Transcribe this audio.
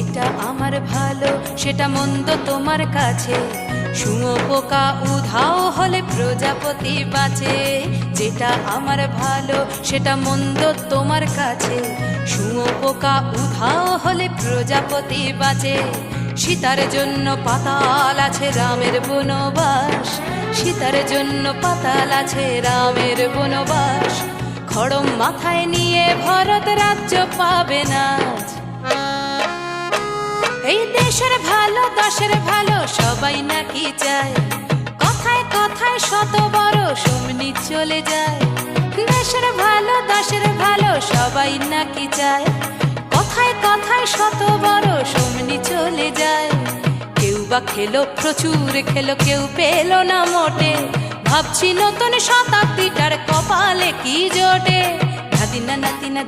যেটা আমার ভালো সেটা মন্দ তোমার কাছে, শুঁয়োপোকা উধাও হলে প্রজাপতি বাঁচে। যেটা আমার ভালো সেটা মন্দ তোমার কাছে, শুঁয়োপোকা উধাও হলে প্রজাপতি বাঁচে। সীতার জন্য পাতাল আছে রামের বনবাস, সীতার জন্য পাতাল আছে রামের বনবাস। খড়ম মাথায় নিয়ে ভরত রাজ্য পাবে না। এই দেশের ভালো দশের ভালো সবাই নাকি চায়, কথায় কথায় শত বড় সমনি চলে যায়। দেশের ভালো দশের ভালো সবাই নাকি চায়, কথায় কথায় শত বড় সমনি চলে যায়। কেউ বা খেলো প্রচুর খেলো, কেউ পেল না মোটে, ভাবছি নতুন শতাব্দীটার কপালে কি জোটে। ধাদিনা নাতিনা